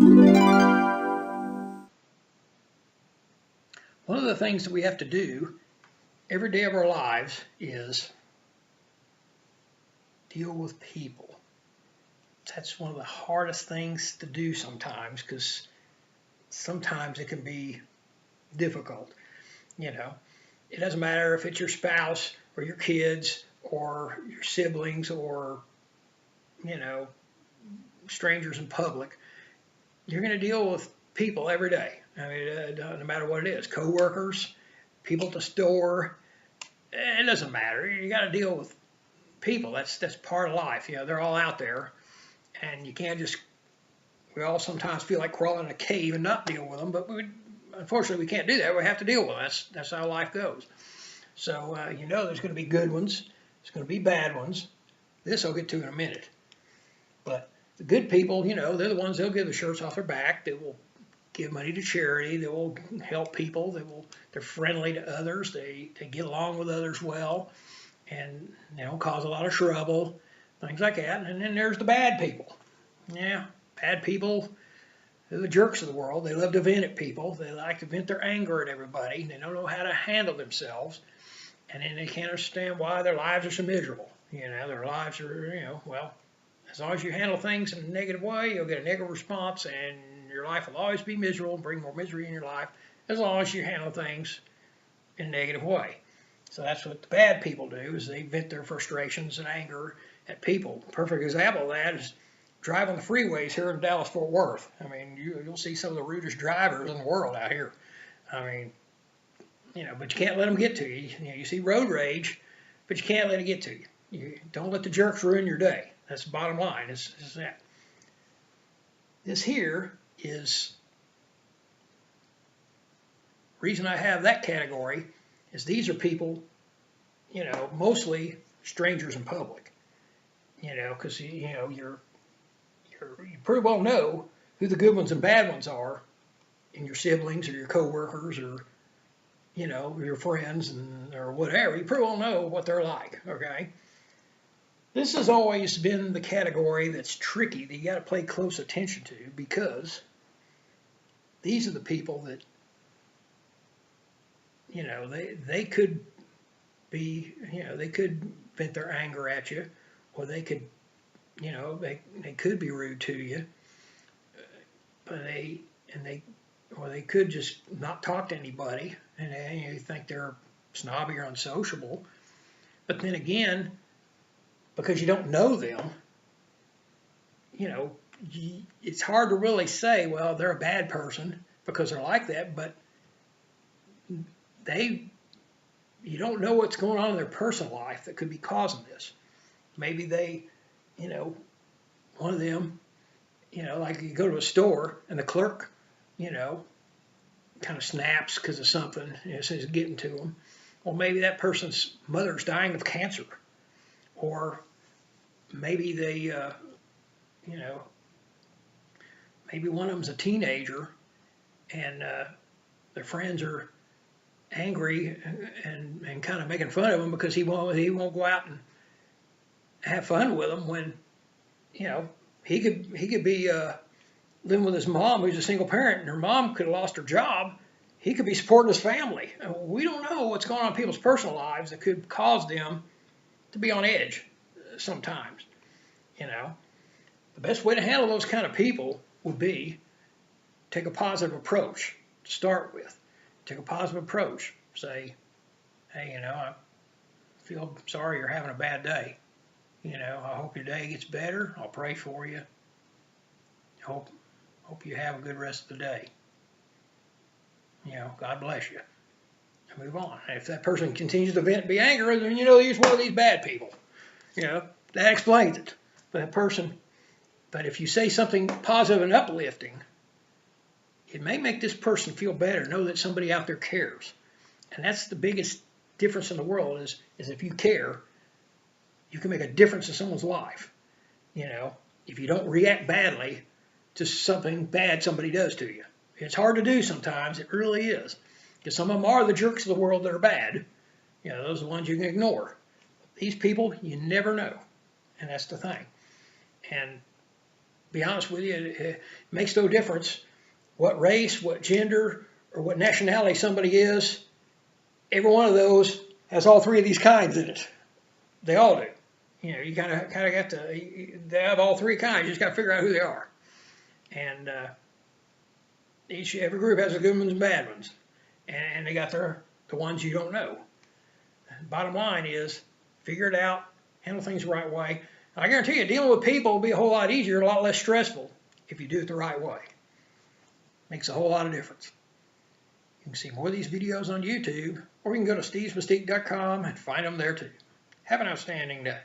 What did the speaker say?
One of the things that we have to do every day of our lives is deal with people. That's one of the hardest things to do sometimes because sometimes it can be difficult. You know, it doesn't matter if it's your spouse or your kids or your siblings or, you know, strangers in public. You're going to deal with people every day. I mean, no matter what it is, coworkers, people at the store, it doesn't matter. You got to deal with people. That's part of life. You know, they're all out there, and you can't just. We all sometimes feel like crawling in a cave and not deal with them, but unfortunately we can't do that. We have to deal with them. That's how life goes. So you know, there's going to be good ones. There's going to be bad ones. This I'll get to in a minute. But the good people, you know, they're the ones that'll give the shirts off their back. They will give money to charity. They will help people. They're friendly to others. They get along with others well, and they don't cause a lot of trouble, things like that. And then there's the bad people. Yeah, bad people. They're the jerks of the world. They love to vent at people. They like to vent their anger at everybody. They don't know how to handle themselves, and then they can't understand why their lives are so miserable. You know, their lives are, you know, well, as long as you handle things in a negative way, you'll get a negative response, and your life will always be miserable and bring more misery in your life as long as you handle things in a negative way. So that's what the bad people do, is they vent their frustrations and anger at people. A perfect example of that is driving the freeways here in Dallas-Fort Worth. I mean, you'll see some of the rudest drivers in the world out here. I mean, you know, but you can't let them get to you. You know, you see road rage, but you can't let it get to you. You don't let the jerks ruin your day. That's the bottom line. Is that. This here is reason I have that category is these are people, you know, mostly strangers in public. You know, because you know you pretty well know who the good ones and bad ones are in your siblings or your coworkers or, you know, your friends and or whatever. You pretty well know what they're like. Okay. This has always been the category that's tricky that you got to pay close attention to, because these are the people that, you know, they could be, you know, they could vent their anger at you, or they could, you know, they could be rude to you, but or they could just not talk to anybody, and you think they're snobby or unsociable. But then again, because you don't know them, you know, it's hard to really say, well, they're a bad person because they're like that, but you don't know what's going on in their personal life that could be causing this. Maybe they, you know, one of them, you know, like you go to a store and the clerk, you know, kind of snaps because of something, you know, says getting to them. Well, maybe that person's mother's dying of cancer, or maybe they, you know, maybe one of them's a teenager and their friends are angry and kind of making fun of him because he won't go out and have fun with them when, you know, he could be living with his mom, who's a single parent, and her mom could have lost her job. He could be supporting his family. And we don't know what's going on in people's personal lives that could cause them to be on edge sometimes. You know, the best way to handle those kind of people would be take a positive approach to start with. Take a positive approach. Say, hey, you know, I feel sorry you're having a bad day. You know, I hope your day gets better. I'll pray for you. Hope you have a good rest of the day. You know, God bless you. And move on. And if that person continues to vent and be angry, then you know he's one of these bad people. You know, that explains it. But if you say something positive and uplifting, it may make this person feel better, know that somebody out there cares. And that's the biggest difference in the world is if you care, you can make a difference in someone's life. You know, if you don't react badly to something bad somebody does to you. It's hard to do sometimes, it really is. Because some of them are the jerks of the world that are bad. You know, those are the ones you can ignore. These people, you never know. And that's the thing. And Be honest with you, it makes no difference what race, what gender, or what nationality somebody is. Every one of those has all three of these kinds in it. They all do. You know, you kind of got to. They have all three kinds. You just got to figure out who they are. And every group has the good ones and bad ones, and they got the ones you don't know. Bottom line is, figure it out, handle things the right way. And I guarantee you, dealing with people will be a whole lot easier, a lot less stressful if you do it the right way. Makes a whole lot of difference. You can see more of these videos on YouTube, or you can go to stevesmystique.com and find them there too. Have an outstanding day.